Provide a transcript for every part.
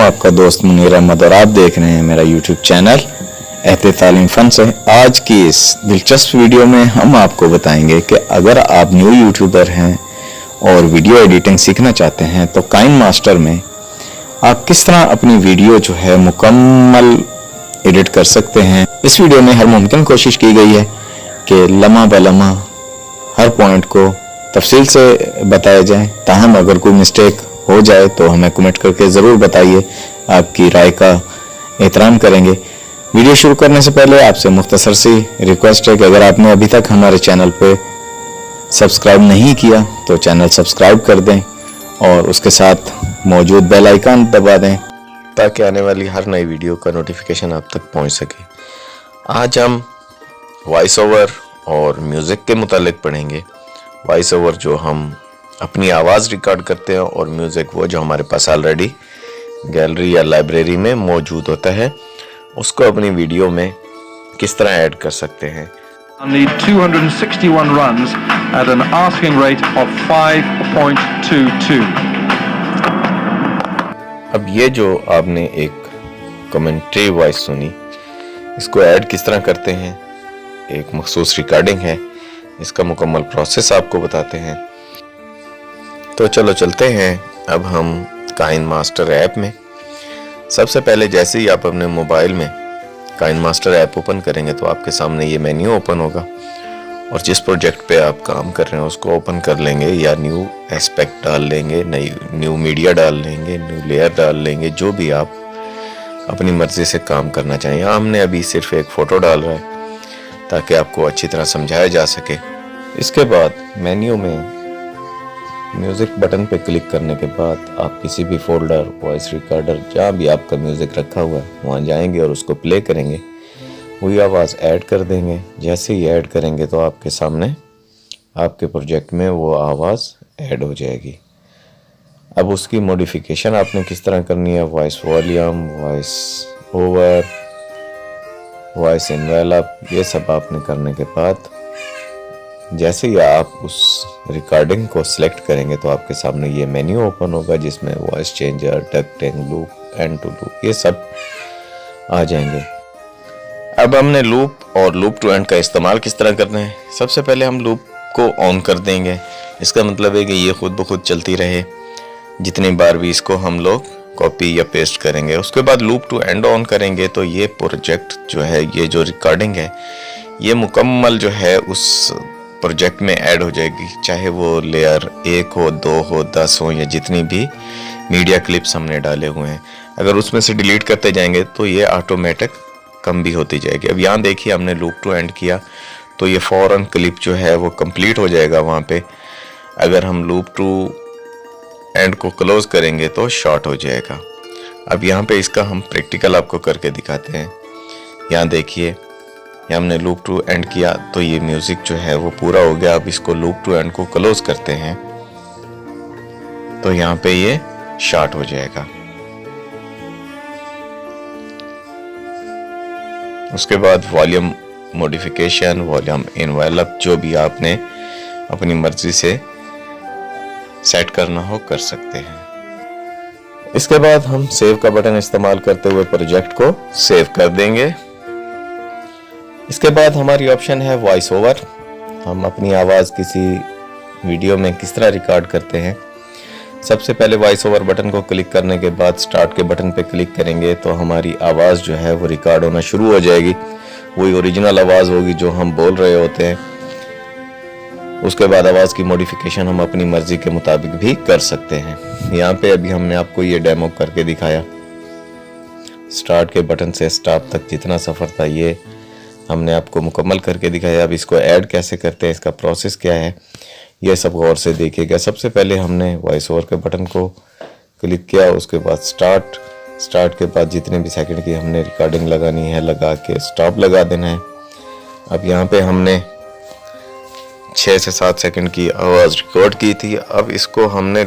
आपका दोस्त मुनीर अहमद और आप देख रहे हैं मेरा यूट्यूब चैनल एहते तालीम फ़न से। आज की इस दिलचस्प वीडियो में हम आपको बताएंगे कि अगर आप न्यू यूट्यूबर हैं और वीडियो एडिटिंग सीखना चाहते हैं तो काइन मास्टर में आप किस तरह अपनी वीडियो जो है मुकम्मल एडिट कर सकते हैं। इस वीडियो में हर मुमकिन कोशिश की गई है कि लम्हा ब लम्हा हर पॉइंट को तफसील से बताया जाए। ताहम अगर कोई मिस्टेक हो जाए तो हमें कमेंट करके ज़रूर बताइए, आपकी राय का एहतराम करेंगे। वीडियो शुरू करने से पहले आपसे मुख्तसर सी रिक्वेस्ट है कि अगर आपने अभी तक हमारे चैनल पे सब्सक्राइब नहीं किया तो चैनल सब्सक्राइब कर दें और उसके साथ मौजूद बेल आइकन दबा दें ताकि आने वाली हर नई वीडियो का नोटिफिकेशन आप तक पहुंच सके। आज हम वॉइस ओवर और म्यूज़िक के मुतालिक पढ़ेंगे। वॉइस ओवर जो हम अपनी आवाज़ रिकॉर्ड करते हैं और म्यूज़िक वो जो हमारे पास ऑलरेडी गैलरी या लाइब्रेरी में मौजूद होता है, उसको अपनी वीडियो में किस तरह ऐड कर सकते हैं। Need 261 runs at an asking rate of 5.22. अब ये जो आपने एक कमेंट्री वॉइस सुनी, इसको ऐड किस तरह करते हैं, एक मखसूस रिकॉर्डिंग है, इसका मुकम्मल प्रोसेस आपको बताते हैं। तो चलो चलते हैं अब हम काइन मास्टर ऐप में। सबसे पहले जैसे ही आप अपने मोबाइल में काइन मास्टर ऐप ओपन करेंगे तो आपके सामने ये मेन्यू ओपन होगा और जिस प्रोजेक्ट पे आप काम कर रहे हैं उसको ओपन कर लेंगे या न्यू एस्पेक्ट डाल लेंगे, न्यू मीडिया डाल लेंगे, न्यू लेयर डाल लेंगे, जो भी आप अपनी मर्जी से काम करना चाहें। यहाँ हमने अभी सिर्फ एक फ़ोटो डाल रहा है ताकि आपको अच्छी तरह समझाया जा सके। इसके बाद मेन्यू में म्यूज़िक बटन पे क्लिक करने के बाद आप किसी भी फोल्डर, वॉइस रिकॉर्डर, जहाँ भी आपका म्यूज़िक रखा हुआ है वहाँ जाएंगे और उसको प्ले करेंगे, वही आवाज़ ऐड कर देंगे। जैसे ही ऐड करेंगे तो आपके सामने आपके प्रोजेक्ट में वो आवाज़ ऐड हो जाएगी। अब उसकी मॉडिफिकेशन आपने किस तरह करनी है, voice volume, voice over, voice envelope, ये सब आपने करने के बाद जैसे ही आप उस रिकॉर्डिंग को सिलेक्ट करेंगे तो आपके सामने ये मेन्यू ओपन होगा जिसमें voice changer, ducking, loop, and to loop, ये सब आ जाएंगे। अब हमने लूप और लूप टू एंड का इस्तेमाल किस तरह करना है। सबसे पहले हम लूप को ऑन कर देंगे। इसका मतलब है कि ये खुद ब खुद चलती रहे जितनी बार भी इसको हम लोग कॉपी या पेस्ट करेंगे। उसके बाद लूप टू एंड ऑन करेंगे तो ये प्रोजेक्ट जो है, ये जो रिकॉर्डिंग है, ये मुकम्मल जो है उस प्रोजेक्ट में ऐड हो जाएगी, चाहे वो लेयर 1 हो, 2 हो, 10 हो या जितनी भी मीडिया क्लिप्स हमने डाले हुए हैं। अगर उसमें से डिलीट करते जाएंगे तो ये ऑटोमेटिक कम भी होती जाएगी। अब यहाँ देखिए हमने लूप टू एंड किया तो ये फ़ौरन क्लिप जो है वो कंप्लीट हो जाएगा वहाँ पे। अगर हम लूप टू एंड को क्लोज करेंगे तो शॉर्ट हो जाएगा। अब यहाँ पे इसका हम प्रैक्टिकल आपको करके दिखाते हैं। यहाँ देखिए, यहाँ हमने लूप टू एंड किया तो ये म्यूज़िक जो है वो पूरा हो गया। अब इसको लूप टू एंड को क्लोज करते हैं तो यहाँ पे ये शॉर्ट हो जाएगा। उसके बाद वॉल्यूम मॉडिफिकेशन, वॉल्यूम एनवेलप, जो भी आपने अपनी मर्जी से सेट करना हो कर सकते हैं। इसके बाद हम सेव का बटन इस्तेमाल करते हुए प्रोजेक्ट को सेव कर देंगे। इसके बाद हमारी ऑप्शन है वॉइस ओवर। हम अपनी आवाज़ किसी वीडियो में किस तरह रिकॉर्ड करते हैं। सबसे पहले वॉइस ओवर बटन को क्लिक करने के बाद स्टार्ट के बटन पे क्लिक करेंगे तो हमारी आवाज़ जो है वो रिकॉर्ड होना शुरू हो जाएगी। वही ओरिजिनल आवाज़ होगी जो हम बोल रहे होते हैं। उसके बाद आवाज़ की मॉडिफिकेशन हम अपनी मर्ज़ी के मुताबिक भी कर सकते हैं। यहाँ पे अभी हमने आपको ये डेमो करके दिखाया। स्टार्ट के बटन से स्टॉप तक जितना सफ़र था ये हमने आपको मुकम्मल करके दिखाया। अब इसको ऐड कैसे करते हैं, इसका प्रोसेस क्या है, ये सब गौर से देखिएगा। सबसे पहले हमने वॉइस ओवर के बटन को क्लिक किया, उसके बाद स्टार्ट के बाद जितने भी सेकंड की हमने रिकॉर्डिंग लगानी है लगा के स्टॉप लगा देना है। अब यहाँ पे हमने 6 से 7 सेकंड की आवाज़ रिकॉर्ड की थी। अब इसको हमने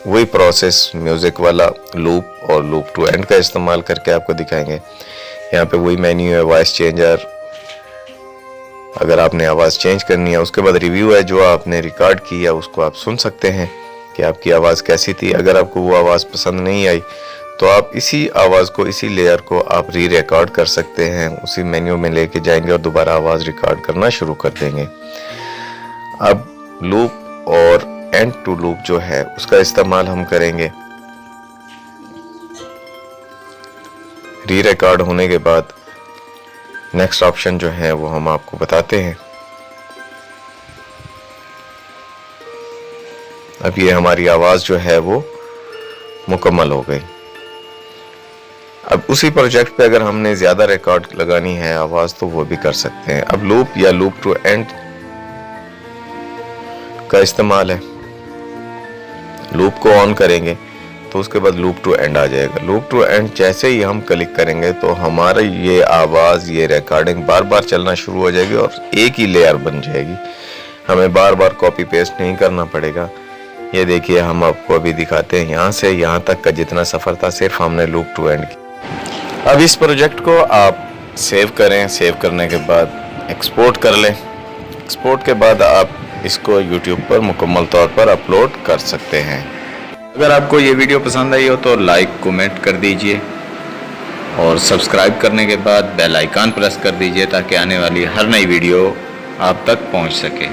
वही प्रोसेस म्यूज़िक वाला लूप और लूप टू एंड का इस्तेमाल करके आपको दिखाएंगे। यहाँ पे वही मेन्यू है, वॉइस चेंजर, अगर आपने आवाज़ चेंज करनी है। उसके बाद रिव्यू है, जो आपने रिकॉर्ड किया उसको आप सुन सकते हैं कि आपकी आवाज़ कैसी थी। अगर आपको वो आवाज़ पसंद नहीं आई तो आप इसी आवाज़ को, इसी लेयर को आप री रिकॉर्ड कर सकते हैं। उसी मेन्यू में लेके जाएंगे और दोबारा आवाज़ रिकॉर्ड करना शुरू कर देंगे। अब लूप और एंड टू लूप जो है उसका इस्तेमाल हम करेंगे। री रिकॉर्ड होने के बाद नेक्स्ट ऑप्शन जो है वो हम आपको बताते हैं। अब ये हमारी आवाज़ जो है वो मुकम्मल हो गई। अब उसी प्रोजेक्ट पे अगर हमने ज़्यादा रिकॉर्ड लगानी है आवाज़ तो वो भी कर सकते हैं। अब लूप या लूप टू एंड का इस्तेमाल है। लूप को ऑन करेंगे तो उसके बाद लूप टू एंड आ जाएगा। लूप टू एंड जैसे ही हम क्लिक करेंगे तो हमारा ये आवाज़, ये रिकॉर्डिंग बार बार चलना शुरू हो जाएगी और एक ही लेयर बन जाएगी। हमें बार बार कॉपी पेस्ट नहीं करना पड़ेगा। ये देखिए, हम आपको अभी दिखाते हैं यहाँ से यहाँ तक का जितना सफ़र था सिर्फ हमने लूप टू एंड किया। अब इस प्रोजेक्ट को आप सेव करें। सेव करने के बाद एक्सपोर्ट कर लें। एक्सपोर्ट के बाद आप इसको YouTube पर मुकम्मल तौर पर अपलोड कर सकते हैं। अगर आपको ये वीडियो पसंद आई हो तो लाइक कमेंट कर दीजिए और सब्सक्राइब करने के बाद बेल आइकन प्रेस कर दीजिए ताकि आने वाली हर नई वीडियो आप तक पहुंच सके।